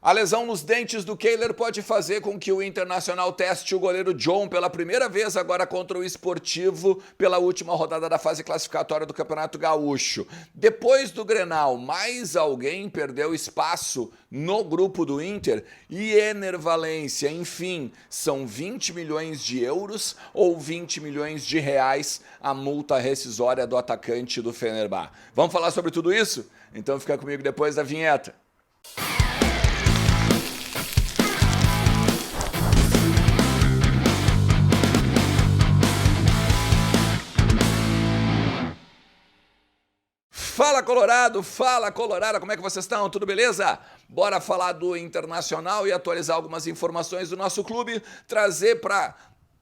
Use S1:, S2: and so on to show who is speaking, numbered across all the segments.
S1: A lesão nos dentes do Kehler pode fazer com que o Internacional teste o goleiro John pela primeira vez agora contra o Esportivo pela última rodada da fase classificatória do Campeonato Gaúcho. Depois do Grenal, mais alguém perdeu espaço no grupo do Inter e Ener Valencia. Enfim, são 20 milhões de euros ou 20 milhões de reais a multa rescisória do atacante do Fenerbahçe. Vamos falar sobre tudo isso? Então fica comigo depois da vinheta. Fala Colorado, como é que vocês estão? Tudo beleza? Bora falar do Internacional e atualizar algumas informações do nosso clube, trazer para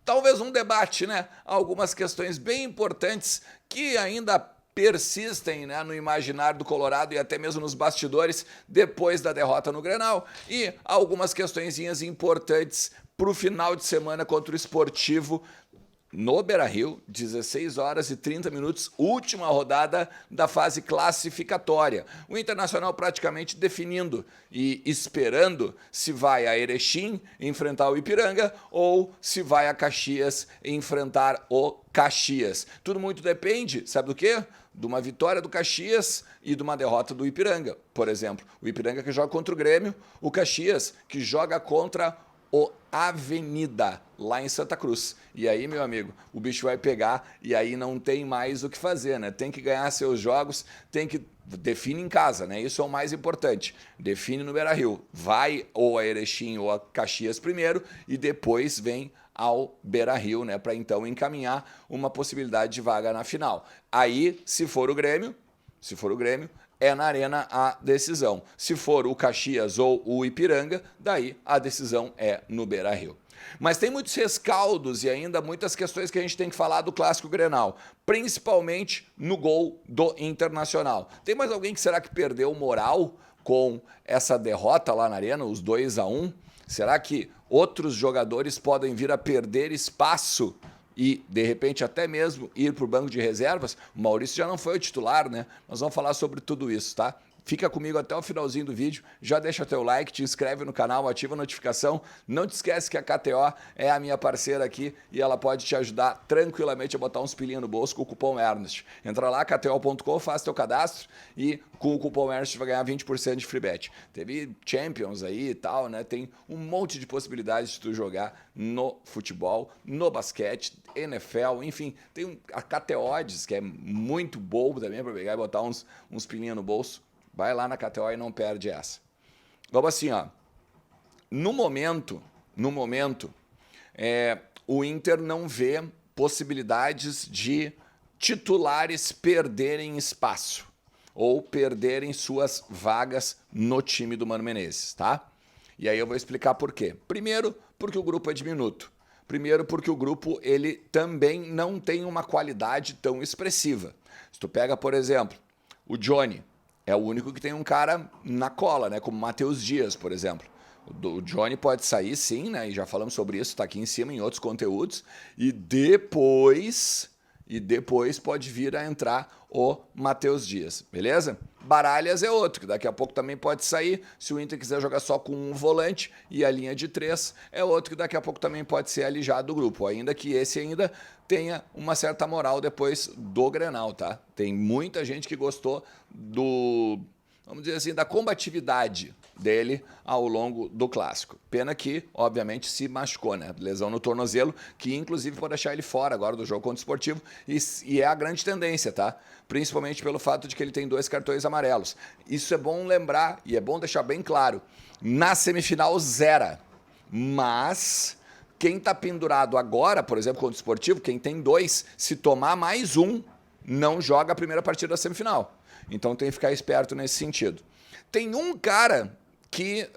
S1: talvez um debate, né? Algumas questões bem importantes que ainda persistem, né, no imaginário do Colorado e até mesmo nos bastidores depois da derrota no Grenal e algumas questõezinhas importantes para o final de semana contra o Esportivo no Beira-Rio, 16 horas e 30 minutos, última rodada da fase classificatória. O Internacional praticamente definindo e esperando se vai a Erechim enfrentar o Ipiranga ou se vai a Caxias enfrentar o Caxias. Tudo muito depende, sabe do quê? De uma vitória do Caxias e de uma derrota do Ipiranga, por exemplo. O Ipiranga que joga contra o Grêmio, o Caxias que joga contra o Avenida, lá em Santa Cruz. E aí, meu amigo, o bicho vai pegar e aí não tem mais o que fazer, né? Tem que ganhar seus jogos, tem que... Define em casa, né? Isso é o mais importante. Define no Beira-Rio. Vai ou a Erechim ou a Caxias primeiro e depois vem ao Beira-Rio, né? Para então encaminhar uma possibilidade de vaga na final. Aí, se for o Grêmio, é na Arena a decisão. Se for o Caxias ou o Ipiranga, daí a decisão é no Beira-Rio. Mas tem muitos rescaldos e ainda muitas questões que a gente tem que falar do Clássico Grenal, principalmente no gol do Internacional. Tem mais alguém que será que perdeu moral com essa derrota lá na Arena, os 2-1? Será que outros jogadores podem vir a perder espaço e, de repente, até mesmo ir para o banco de reservas? O Maurício já não foi o titular, né? Nós vamos falar sobre tudo isso, tá? Fica comigo até o finalzinho do vídeo, já deixa teu like, te inscreve no canal, ativa a notificação. Não te esquece que a KTO é a minha parceira aqui e ela pode te ajudar tranquilamente a botar uns pilinhos no bolso com o cupom Ernest. Entra lá, kto.com, faz teu cadastro e com o cupom Ernest vai ganhar 20% de free bet. Teve Champions aí e tal, né? Tem um monte de possibilidades de tu jogar no futebol, no basquete, NFL, enfim. Tem a KTO Odds, que é muito bobo também para pegar e botar uns pilinhos no bolso. Vai lá na KTO e não perde essa. Vamos assim, ó. No momento, o Inter não vê possibilidades de titulares perderem espaço ou perderem suas vagas no time do Mano Menezes, tá? E aí eu vou explicar por quê. Primeiro, porque o grupo é diminuto. Primeiro, porque o grupo ele também não tem uma qualidade tão expressiva. Se tu pega, por exemplo, o Johnny, é o único que tem um cara na cola, né? Como o Matheus Dias, por exemplo. O Johnny pode sair, sim, né? E já falamos sobre isso, tá aqui em cima em outros conteúdos. E depois pode vir a entrar o Matheus Dias, beleza? Baralhas é outro, que daqui a pouco também pode sair. Se o Inter quiser jogar só com um volante e a linha de 3, é outro que daqui a pouco também pode ser alijado do grupo. Ainda que esse ainda tenha uma certa moral depois do Grenal, tá? Tem muita gente que gostou vamos dizer assim, da combatividade dele ao longo do Clássico. Pena que, obviamente, se machucou, né? Lesão no tornozelo, que inclusive pode deixar ele fora agora do jogo contra o Esportivo, e é a grande tendência, tá? Principalmente pelo fato de que ele tem 2 cartões amarelos. Isso é bom lembrar e é bom deixar bem claro. Na semifinal, zera. Mas quem tá pendurado agora, por exemplo, contra o Esportivo, quem tem 2, se tomar mais um, não joga a primeira partida da semifinal. Então tem que ficar esperto nesse sentido. Tem um cara que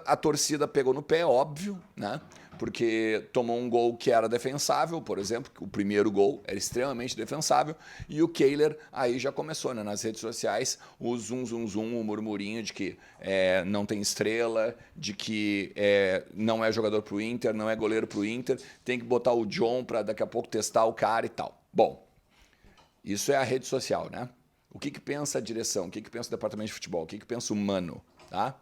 S1: a torcida pegou no pé, óbvio, né? Porque tomou um gol que era defensável, por exemplo, o primeiro gol era extremamente defensável, e o Kehler aí já começou, né, nas redes sociais, o o murmurinho de que não tem estrela, de que não é jogador pro Inter, não é goleiro pro Inter, tem que botar o John para daqui a pouco testar o cara e tal. Bom, isso é a rede social, né? O que pensa a direção? O que pensa o departamento de futebol? O que pensa o Mano? Tá?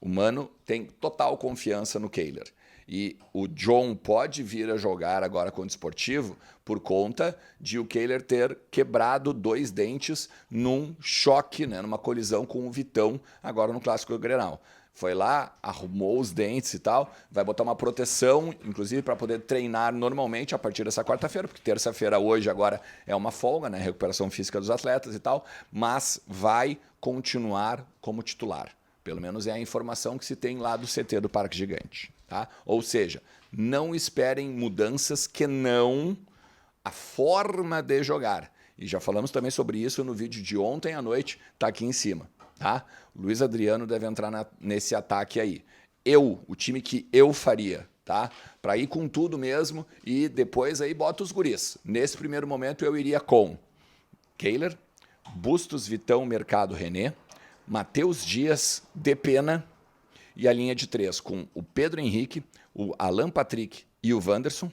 S1: O Mano tem total confiança no Kehler. E o John pode vir a jogar agora contra o Desportivo por conta de o Kehler ter quebrado 2 dentes num choque, né, numa colisão com o Vitão agora no Clássico do Grenal. Foi lá, arrumou os dentes e tal, vai botar uma proteção, inclusive para poder treinar normalmente a partir dessa quarta-feira, porque terça-feira hoje agora é uma folga, né, recuperação física dos atletas e tal, mas vai continuar como titular. Pelo menos é a informação que se tem lá do CT do Parque Gigante. Tá? Ou seja, não esperem mudanças que não a forma de jogar. E já falamos também sobre isso no vídeo de ontem à noite, tá aqui em cima. Tá? Luiz Adriano deve entrar nesse ataque aí. O time que eu faria, tá? Para ir com tudo mesmo e depois aí bota os guris. Nesse primeiro momento eu iria com Kehler, Bustos, Vitão, Mercado, René, Matheus Dias, Depena e a linha de 3 com o Pedro Henrique, o Alan Patrick e o Wanderson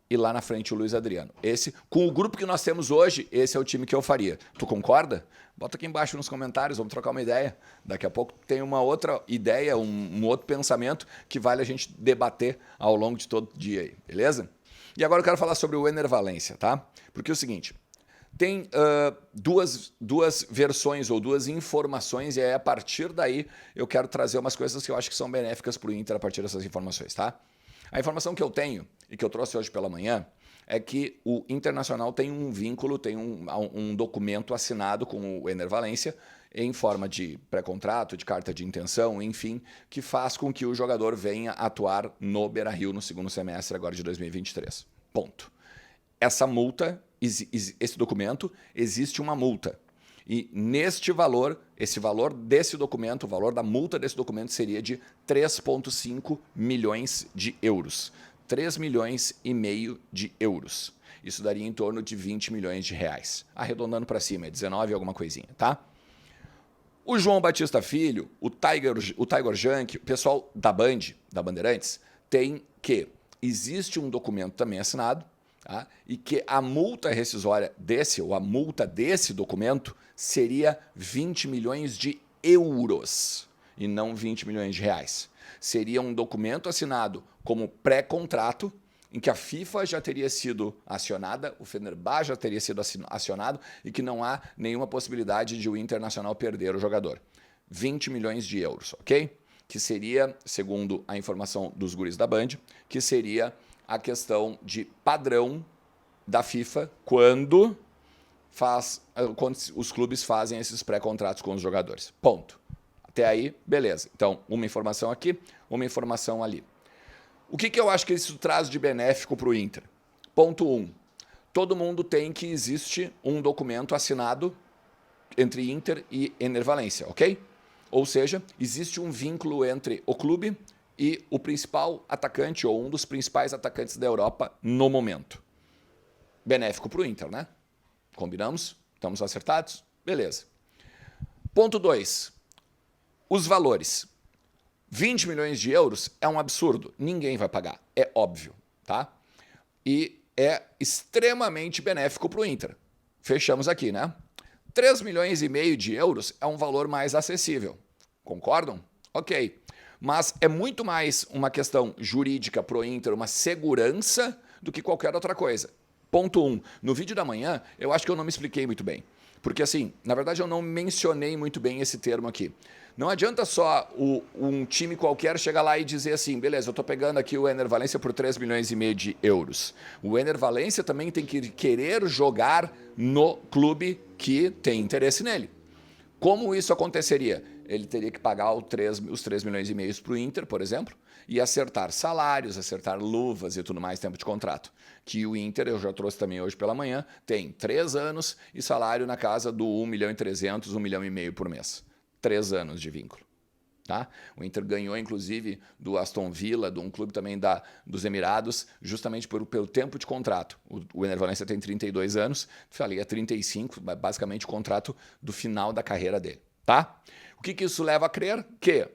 S1: e lá na frente o Luiz Adriano. Esse, com o grupo que nós temos hoje, esse é o time que eu faria. Tu concorda? Bota aqui embaixo nos comentários, vamos trocar uma ideia. Daqui a pouco tem uma outra ideia, um outro pensamento que vale a gente debater ao longo de todo o dia aí, beleza? E agora eu quero falar sobre o Ener Valencia, tá? Porque é o seguinte... Tem duas versões ou 2 informações e aí a partir daí eu quero trazer umas coisas que eu acho que são benéficas para o Inter a partir dessas informações, tá? A informação que eu tenho e que eu trouxe hoje pela manhã é que o Internacional tem um vínculo, tem um documento assinado com o Ener Valencia em forma de pré-contrato, de carta de intenção, enfim, que faz com que o jogador venha atuar no Beira-Rio no segundo semestre agora de 2023. Ponto. Essa multa, esse documento, existe uma multa. E neste valor, esse valor desse documento, o valor da multa desse documento seria de 3,5 milhões de euros. 3 milhões e meio de euros. Isso daria em torno de 20 milhões de reais. Arredondando para cima, é 19 alguma coisinha, tá? O João Batista Filho, o Tiger Junk, o pessoal da Band, da Bandeirantes, tem que existe um documento também assinado, tá? E que a multa rescisória ou a multa desse documento seria 20 milhões de euros e não 20 milhões de reais. Seria um documento assinado como pré-contrato, em que a FIFA já teria sido acionada, o Fenerbahçe já teria sido acionado e que não há nenhuma possibilidade de o Internacional perder o jogador. 20 milhões de euros, ok? Que seria, segundo a informação dos guris da Band, que seria a questão de padrão da FIFA quando os clubes fazem esses pré-contratos com os jogadores. Ponto. Até aí, beleza. Então, uma informação aqui, uma informação ali. O que eu acho que isso traz de benéfico para o Inter? Ponto 1. Todo mundo tem que existe um documento assinado entre Inter e Ener Valencia, ok? Ou seja, existe um vínculo entre o clube e o principal atacante ou um dos principais atacantes da Europa no momento. Benéfico para o Inter, né? Combinamos? Estamos acertados? Beleza. Ponto 2. Os valores. 20 milhões de euros é um absurdo. Ninguém vai pagar. É óbvio, tá? E é extremamente benéfico para o Inter. Fechamos aqui, né? 3 milhões e meio de euros é um valor mais acessível. Concordam? Ok. Mas é muito mais uma questão jurídica pro Inter, uma segurança, do que qualquer outra coisa. Ponto 1. No vídeo da manhã, eu acho que eu não me expliquei muito bem. Porque assim, na verdade eu não mencionei muito bem esse termo aqui. Não adianta só um time qualquer chegar lá e dizer assim, beleza, eu estou pegando aqui o Ener Valencia por 3 milhões e meio de euros. O Ener Valencia também tem que querer jogar no clube que tem interesse nele. Como isso aconteceria? Ele teria que pagar os 3 milhões e meio para o Inter, por exemplo, e acertar salários, acertar luvas e tudo mais, tempo de contrato. Que o Inter, eu já trouxe também hoje pela manhã, tem 3 anos e salário na casa do 1 milhão e 300, 1 milhão e meio por mês. 3 anos de vínculo. Tá? O Inter ganhou, inclusive, do Aston Villa, de um clube também dos Emirados, justamente pelo tempo de contrato. O Ener Valencia tem 32 anos, falei, é 35, basicamente o contrato do final da carreira dele. Tá? O que isso leva a crer? Que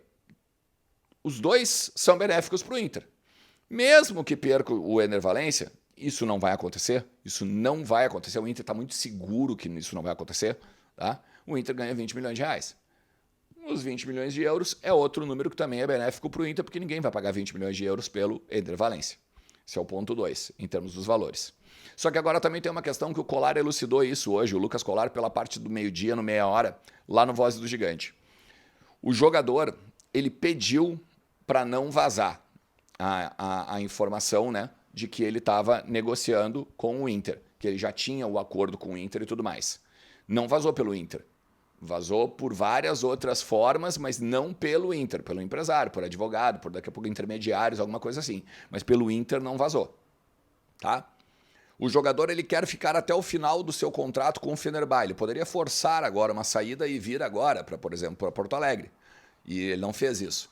S1: os dois são benéficos para o Inter. Mesmo que perca o Ener Valencia, isso não vai acontecer. Isso não vai acontecer. O Inter está muito seguro que isso não vai acontecer. Tá? O Inter ganha 20 milhões de reais. Os 20 milhões de euros é outro número que também é benéfico para o Inter, porque ninguém vai pagar 20 milhões de euros pelo Ender Valencia. Esse é o ponto 2, em termos dos valores. Só que agora também tem uma questão que o Colar elucidou isso hoje, o Lucas Colar, pela parte do meio-dia, no meia hora, lá no Voz do Gigante. O jogador, ele pediu para não vazar a informação, né, de que ele estava negociando com o Inter, que ele já tinha o acordo com o Inter e tudo mais. Não vazou pelo Inter. Vazou por várias outras formas, mas não pelo Inter, pelo empresário, por advogado, por daqui a pouco intermediários, alguma coisa assim. Mas pelo Inter não vazou, tá? O jogador ele quer ficar até o final do seu contrato com o Fenerbahçe. Ele poderia forçar agora uma saída e vir agora, para, por exemplo, para Porto Alegre. E ele não fez isso.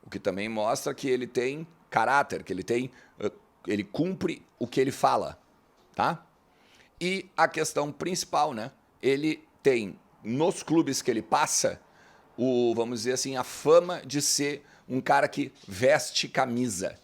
S1: O que também mostra que ele tem caráter, que ele cumpre o que ele fala, tá? E a questão principal, né? Ele tem nos clubes que ele passa, vamos dizer assim, a fama de ser um cara que veste camisa.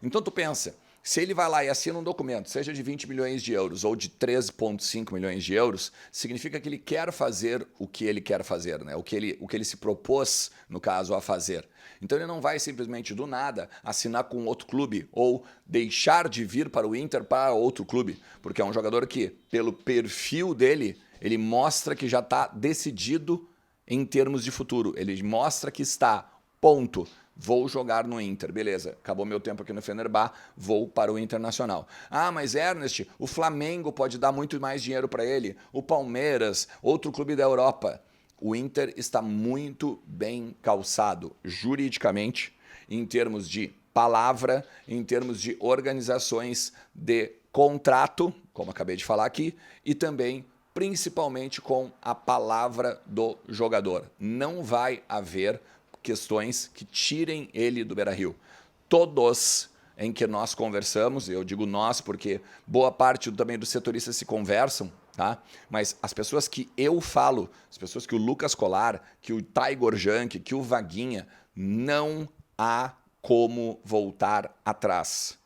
S1: Então tu pensa, se ele vai lá e assina um documento, seja de 20 milhões de euros ou de 13,5 milhões de euros, significa que ele quer fazer o que ele quer fazer, né? o que ele se propôs, no caso, a fazer. Então ele não vai simplesmente do nada assinar com outro clube ou deixar de vir para o Inter para outro clube, porque é um jogador que, pelo perfil dele, ele mostra que já está decidido em termos de futuro. Ele mostra que está, ponto. Vou jogar no Inter, beleza, acabou meu tempo aqui no Fenerbahçe, vou para o Internacional. Ah, mas Ernest, o Flamengo pode dar muito mais dinheiro para ele, o Palmeiras, outro clube da Europa. O Inter está muito bem calçado juridicamente, em termos de palavra, em termos de organizações de contrato, como acabei de falar aqui, e também principalmente com a palavra do jogador. Não vai haver questões que tirem ele do Beira-Rio. Todos em que nós conversamos, eu digo nós porque boa parte também dos setoristas se conversam, tá? Mas as pessoas que eu falo, as pessoas que o Lucas Colar, que o Taigor Jank, que o Vaguinha, não há como voltar atrás.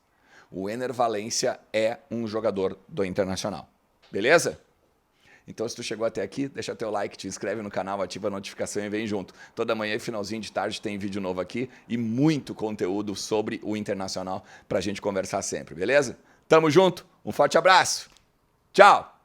S1: O Ender Valencia é um jogador do Internacional. Beleza? Então, se tu chegou até aqui, deixa teu like, te inscreve no canal, ativa a notificação e vem junto. Toda manhã e finalzinho de tarde tem vídeo novo aqui e muito conteúdo sobre o Internacional pra gente conversar sempre, beleza? Tamo junto, um forte abraço, tchau!